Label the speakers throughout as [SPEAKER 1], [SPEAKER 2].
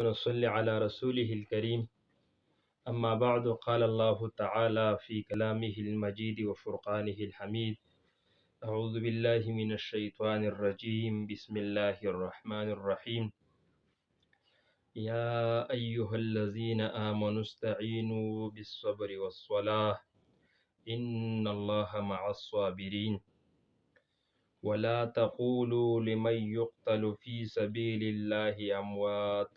[SPEAKER 1] ونصلي على رسوله الكريم. أما بعد، قال الله تعالى في كلامه المجيد وفرقانه الحميد: أعوذ بالله من الشيطان الرجيم. بسم الله الرحمن الرحيم. يا أيها الذين آمنوا استعينوا بالصبر والصلاة إن الله مع الصابرين. ولا تقولوا لمن يقتل في سبيل الله أموات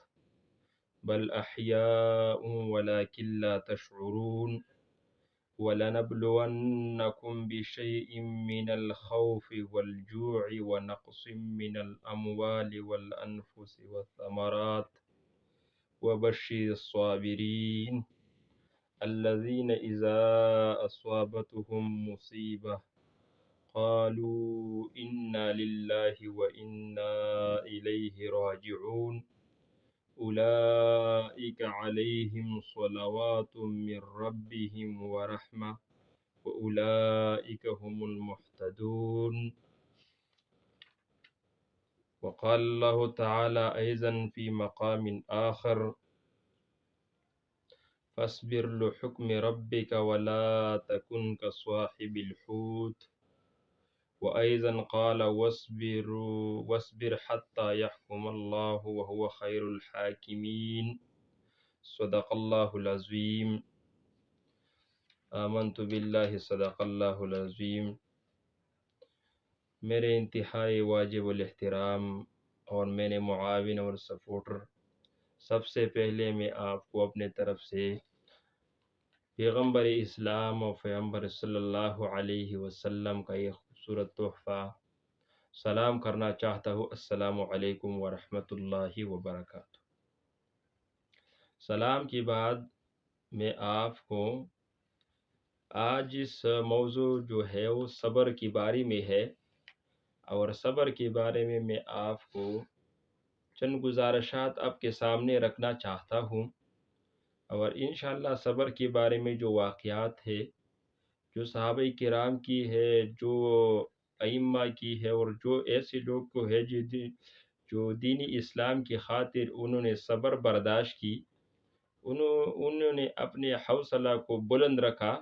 [SPEAKER 1] بل أحياء ولكن لا تشعرون. ولنبلونكم بشيء من الخوف والجوع ونقص من الأموال والأنفس والثمرات وبشر الصابرين الذين إذا أصابتهم مصيبة قالوا إنا لله وإنا إليه راجعون. أولئك عليهم صلوات من ربهم ورحمة وأولئك هم المهتدون. وقال الله تعالى أيضا في مقام آخر: فاصبر لحكم ربك ولا تكن كصاحب الحوت. وأيضا قال: واصبر حتى يحكم الله وهو خير الحاكمين. صدق الله العظيم. آمنت باللہ صدق اللہ العظیم۔ میرے انتہائی واجب الاحترام اور میرے معاون اور سپورٹر، سب سے پہلے میں آپ کو اپنے طرف سے پیغمبر اسلام اور پیغمبر صلی اللہ علیہ وسلم کا ایک خوبصورت تحفہ سلام کرنا چاہتا ہوں۔ السلام علیکم ورحمۃ اللہ وبرکاتہ۔ سلام کے بعد میں آپ کو آج اس موضوع جو ہے وہ صبر کے بارے میں ہے، اور صبر کے بارے میں آپ کو چند گزارشات آپ کے سامنے رکھنا چاہتا ہوں، اور انشاءاللہ صبر کے بارے میں جو واقعات ہے، جو صحابہ کرام کی ہے، جو ائمہ کی ہے، اور جو ایسے لوگ کو ہے جو دین اسلام کی خاطر انہوں نے صبر برداشت کی، انہوں نے اپنے حوصلہ کو بلند رکھا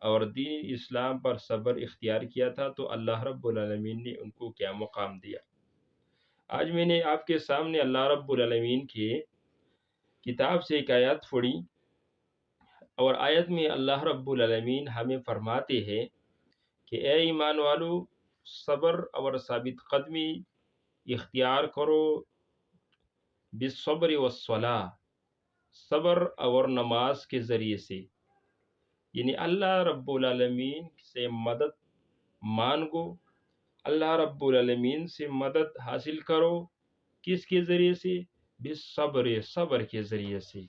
[SPEAKER 1] اور دین اسلام پر صبر اختیار کیا تھا، تو اللہ رب العالمین نے ان کو کیا مقام دیا۔ آج میں نے آپ کے سامنے اللہ رب العالمین کی کتاب سے ایک آیت پڑھی، اور آیت میں اللہ رب العالمین ہمیں فرماتے ہیں کہ اے ایمان والو، صبر اور ثابت قدمی اختیار کرو بالصبر والصلاۃ، صبر اور نماز کے ذریعے سے، یعنی اللہ رب العالمین سے مدد مانگو، اللہ رب العالمین سے مدد حاصل کرو، کس کے ذریعے سے؟ بالصبر، صبر کے ذریعے سے،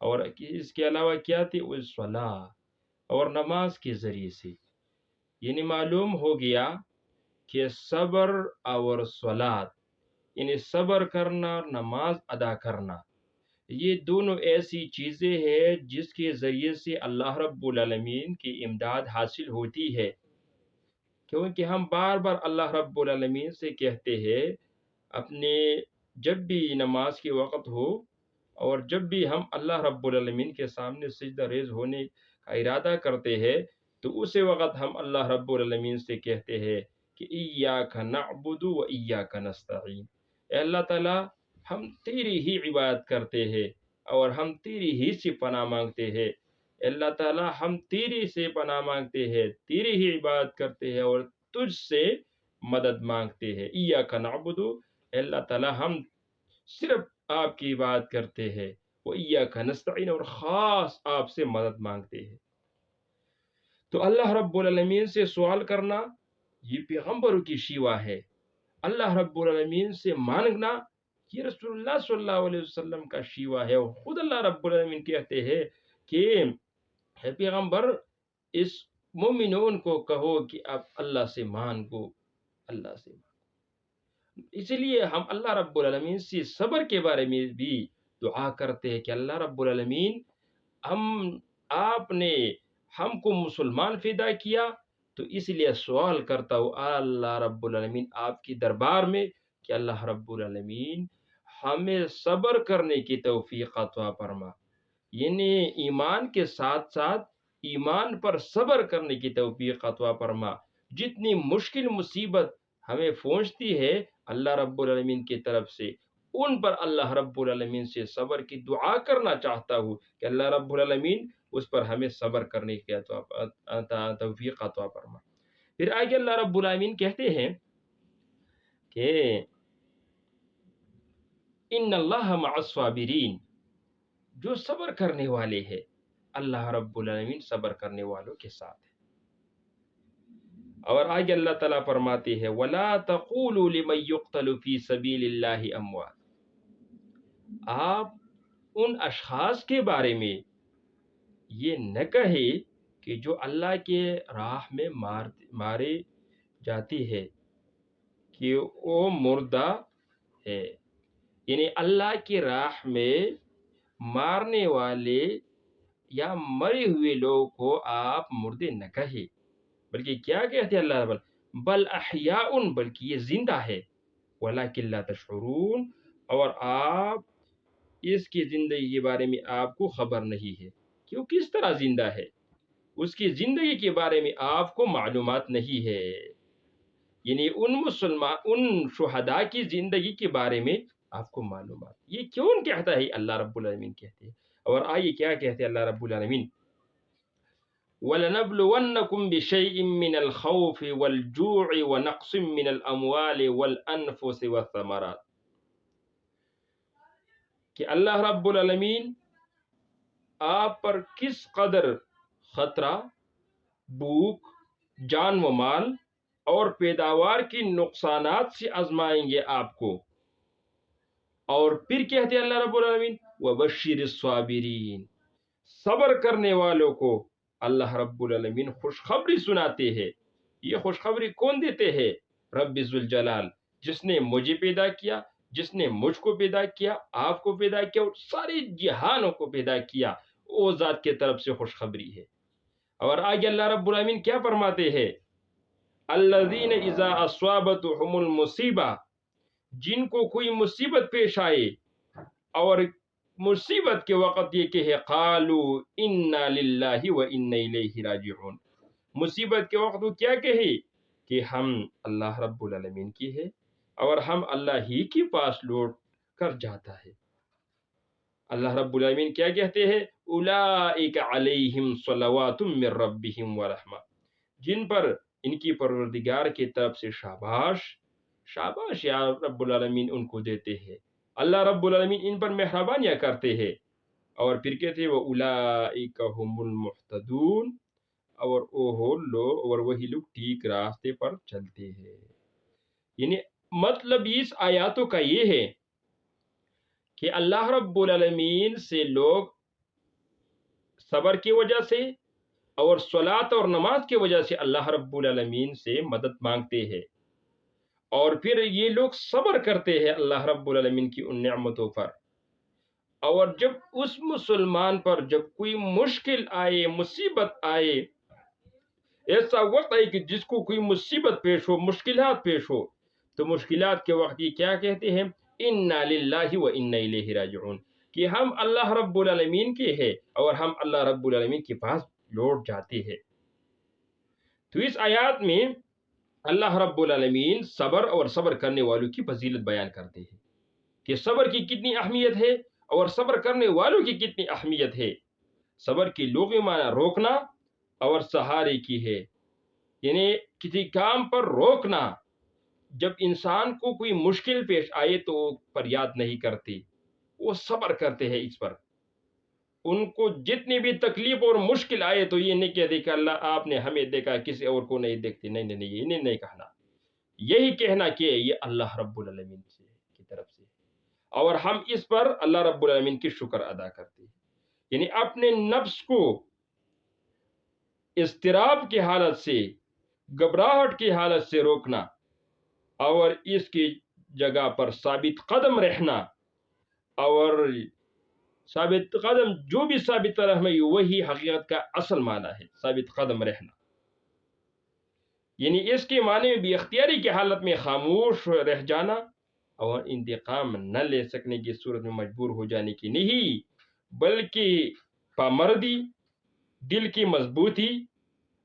[SPEAKER 1] اور اس کے علاوہ کیا تھی؟ والصلاۃ، اور نماز کے ذریعے سے۔ یعنی معلوم ہو گیا کہ صبر اور صلاۃ، یعنی صبر کرنا، نماز ادا کرنا، یہ دونوں ایسی چیزیں ہیں جس کے ذریعے سے اللہ رب العالمین کی امداد حاصل ہوتی ہے، کیونکہ ہم بار بار اللہ رب العالمین سے کہتے ہیں، اپنے جب بھی نماز کے وقت ہو اور جب بھی ہم اللہ رب العالمین کے سامنے سجدہ ریز ہونے کا ارادہ کرتے ہیں، تو اسی وقت ہم اللہ رب العالمین سے کہتے ہیں کہ ایاک نعبد و ایاک نستعین، اے اللہ تعالیٰ ہم تیری ہی عبادت کرتے ہیں اور ہم تیری ہی سے پناہ مانگتے ہیں، اللہ تعالیٰ ہم تیری سے پناہ مانگتے ہیں، تیری ہی عبادت کرتے ہیں اور تجھ سے مدد مانگتے ہیں۔ ایاک نعبد، اے اللہ تعالیٰ ہم صرف آپ کی عبادت کرتے ہیں، وہ ایاک نستعین، اور خاص آپ سے مدد مانگتے ہیں۔ تو اللہ رب العالمین سے سوال کرنا یہ پیغمبروں کی شیوا ہے، اللہ رب العالمین سے مانگنا یہ رسول اللہ صلی اللہ علیہ وسلم کا شیوا ہے، اور خود اللہ رب العالمین کہتے ہیں کہ اے پیغمبر، اس مومنون کو کہو کہ آپ اللہ سے مانگو، اللہ سے مانگو۔ اس لیے ہم اللہ رب العالمین سے صبر کے بارے میں بھی دعا کرتے ہیں کہ اللہ رب العالمین، آپ نے ہم کو مسلمان پیدا کیا، تو اس لیے سوال کرتا ہوں اللہ رب العالمین آپ کی دربار میں کہ اللہ رب العالمین ہمیں صبر کرنے کی توفیق عطا فرما، یعنی ایمان کے ساتھ ساتھ ایمان پر صبر کرنے کی توفیق عطا فرما۔ جتنی مشکل مصیبت ہمیں پہنچتی ہے اللہ رب العالمین کی طرف سے، ان پر اللہ رب العالمین سے صبر کی دعا کرنا چاہتا ہوں کہ اللہ رب العالمین اس پر ہمیں صبر کرنے کی توفیق عطا فرما۔ پھر آگے اللہ رب العالمین کہتے ہیں کہ ان اللہ مع الصابرین، جو صبر کرنے والے ہیں اللہ رب العالمین صبر کرنے والوں کے ساتھ ہے۔ اور آگے اللہ تعالیٰ فرماتے ہیں وَلَا تَقُولُوا لِمَن يُقْتَلُ فِي سَبِيلِ اللَّهِ أَمْوَاتٌ، آپ ان اشخاص کے بارے میں یہ نہ کہے کہ جو اللہ کے راہ میں مارے جاتی ہے کہ وہ مردہ ہے، یعنی اللہ کی راہ میں مارنے والے یا مرے ہوئے لوگوں کو آپ مردے نہ کہے، بلکہ کیا کہتے ہیں اللہ بل احیاء، بلکہ یہ زندہ ہے، ولکن لا تشعرون، اور آپ اس کی زندگی کے بارے میں آپ کو خبر نہیں ہے کہ وہ کس طرح زندہ ہے، اس کی زندگی کے بارے میں آپ کو معلومات نہیں ہے، یعنی ان شہداء کی زندگی کے بارے میں آپ کو معلومات، یہ کیوں کہتا ہے اللہ رب العالمین کہتے ہیں۔ اور آئیے کیا کہتے ہیں اللہ رب العالمین وَلَنَبْلُوَنَّكُمْ بِشَيْءٍ مِّنَ الْخَوْفِ وَالْجُوعِ وَنَقْصٍ مِّنَ الْأَمْوَالِ وَالْأَنفُسِ وَالثَّمَرَاتِ، کہ اللہ رب العالمین آپ پر کس قدر خطرہ، بھوک، جان و مال اور پیداوار کی نقصانات سے آزمائیں گے آپ کو۔ اور پھر کہتے ہیں اللہ رب العالمین وَبَشِّرِ الصَّابِرِينَ، صبر کرنے والوں کو اللہ رب العالمین خوشخبری سناتے ہیں۔ یہ خوشخبری کون دیتے ہیں؟ رب ذوالجلال، جس نے مجھے پیدا کیا، جس نے مجھ کو پیدا کیا، آپ کو پیدا کیا اور سارے جہانوں کو پیدا کیا، وہ ذات کی طرف سے خوشخبری ہے۔ اور آگے اللہ رب العالمین کیا فرماتے ہیں الذین اذا اصابتهم المصیبہ، جن کو کوئی مصیبت پیش آئے اور مصیبت کے وقت یہ کہے قالوا انا للہ و انا الیہ راجعون، مصیبت کے وقت وہ کیا کہے کہ ہم اللہ رب العالمین کی ہے اور ہم اللہ ہی کے پاس لوٹ کر جاتا ہے۔ اللہ رب العالمین کیا کہتے ہیں اولئک علیہم صلوات من ربہم ورحمہ، جن پر ان کی پروردگار کی طرف سے شاباش شاباش یا رب العالمین ان کو دیتے ہیں، اللہ رب العالمین ان پر مہربانیاں کرتے ہیں۔ اور پھر کہتے ہیں وَأُولَئِكَ هُمُ الْمُهْتَدُونَ، اور وہی لوگ ٹھیک راستے پر چلتے ہیں۔ یعنی مطلب اس آیاتوں کا یہ ہے کہ اللہ رب العالمین سے لوگ صبر کی وجہ سے اور صلاۃ اور نماز کی وجہ سے اللہ رب العالمین سے مدد مانگتے ہیں، اور پھر یہ لوگ صبر کرتے ہیں اللہ رب العالمین کی ان نعمتوں پر۔ اور جب اس مسلمان پر جب کوئی مشکل آئے، مصیبت آئے، ایسا وقت آئے کہ جس کو کوئی مصیبت پیش ہو، مشکلات پیش ہو، تو مشکلات کے وقت یہ کیا کہتے ہیں انا للہ و انا الیہ راجعون، کہ ہم اللہ رب العالمین کے ہیں اور ہم اللہ رب العالمین کے پاس لوٹ جاتے ہیں۔ تو اس آیات میں اللہ رب العالمین صبر اور صبر کرنے والوں کی فضیلت بیان کرتے ہیں کہ صبر کی کتنی اہمیت ہے اور صبر کرنے والوں کی کتنی اہمیت ہے۔ صبر کی لغوی معنی روکنا اور سہارے کی ہے، یعنی کسی کام پر روکنا۔ جب انسان کو کوئی مشکل پیش آئے تو وہ فریاد نہیں کرتے، وہ صبر کرتے ہیں اس پر۔ ان کو جتنی بھی تکلیف اور مشکل آئے تو یہ نہیں کہتے کہ اللہ آپ نے ہمیں دیکھا کسی اور کو نہیں دیکھتے، نہیں، انہیں نہیں کہنا، یہی کہنا کہ یہ اللہ رب العالمین کی طرف سے، اور ہم اس پر اللہ رب العالمین کی شکر ادا کرتے ہیں۔ یعنی اپنے نفس کو اضطراب کی حالت سے، گھبراہٹ کی حالت سے روکنا اور اس کی جگہ پر ثابت قدم رہنا، اور ثابت قدم جو بھی ثابت قدم ہے وہی حقیقت کا اصل معنی ہے، ثابت قدم رہنا۔ یعنی اس کے معنی میں بھی اختیاری کی حالت میں خاموش رہ جانا اور انتقام نہ لے سکنے کی صورت میں مجبور ہو جانے کی نہیں، بلکہ پامردی، دل کی مضبوطی،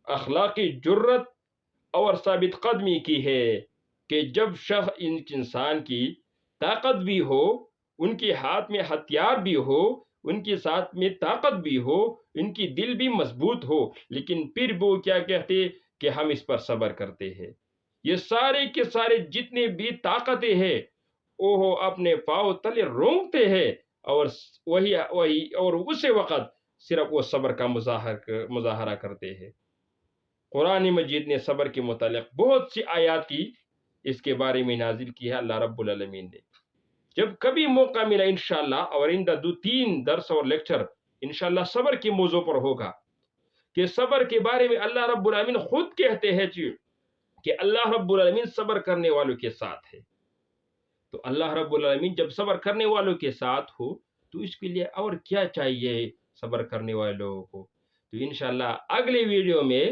[SPEAKER 1] اخلاقی جرت اور ثابت قدمی کی ہے کہ جب شخص انسان کی طاقت بھی ہو، ان کے ہاتھ میں ہتھیار بھی ہو، ان کے ساتھ میں طاقت بھی ہو، ان کی دل بھی مضبوط ہو، لیکن پھر وہ کیا کہتے کہ ہم اس پر صبر کرتے ہیں۔ یہ سارے کے سارے جتنے بھی طاقتیں ہیں وہ اپنے پاؤں تلے رونگتے ہیں، اور اسی وقت صرف وہ صبر کا مظاہرہ کرتے ہیں۔ قرآن مجید نے صبر کے متعلق بہت سی آیات کی اس کے بارے میں نازل کی ہے اللہ رب العالمین نے۔ جب کبھی موقع ملا انشاءاللہ، اور آئندہ 2-3 درس اور لیکچر انشاءاللہ صبر کے موضوع پر ہوگا، کہ صبر کے بارے میں اللہ رب العالمین خود کہتے ہیں کہ اللہ رب العالمین صبر کرنے والوں کے ساتھ ہے۔ تو اللہ رب العالمین جب صبر کرنے والوں کے ساتھ ہو تو اس کے لیے اور کیا چاہیے صبر کرنے والے لوگوں کو؟ تو انشاءاللہ اگلے ویڈیو میں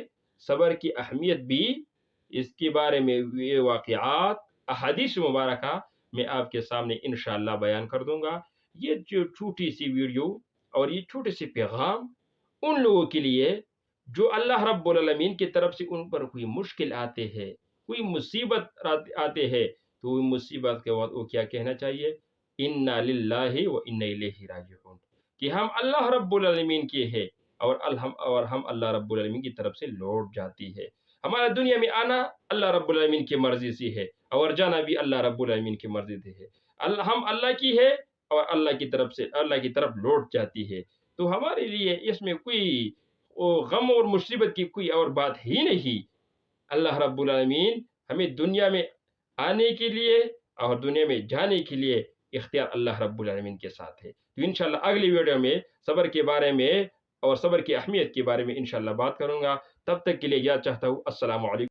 [SPEAKER 1] صبر کی اہمیت بھی، اس کے بارے میں یہ واقعات، احادیث مبارکہ میں آپ کے سامنے انشاءاللہ بیان کر دوں گا۔ یہ جو چھوٹی سی ویڈیو اور یہ چھوٹے سے پیغام ان لوگوں کے لیے جو اللہ رب العالمین کی طرف سے ان پر کوئی مشکل آتے ہیں، کوئی مصیبت آتے ہیں، تو وہ مصیبت کے وقت وہ کیا کہنا چاہیے؟ انا للہ و انا الیہ راجعون، کہ ہم اللہ رب العالمین کے ہیں اور ہم اللہ رب العالمین کی طرف سے لوٹ جاتی ہے۔ ہمارا دنیا میں آنا اللہ رب العالمین کی مرضی سے ہے، اور جانا بھی اللہ رب العالمین کی مرضی سے ہے۔ ہم اللہ کی ہے اور اللہ کی طرف لوٹ جاتی ہے۔ تو ہمارے لیے اس میں کوئی غم اور مصیبت کی کوئی اور بات ہی نہیں۔ اللہ رب العالمین ہمیں دنیا میں آنے کے لیے اور دنیا میں جانے کے لیے اختیار اللہ رب العالمین کے ساتھ ہے۔ تو انشاءاللہ اگلی ویڈیو میں صبر کے بارے میں اور صبر کی اہمیت کے بارے میں انشاءاللہ بات کروں گا۔ تب تک کے لیے یاد چاہتا ہوں، السلام علیکم۔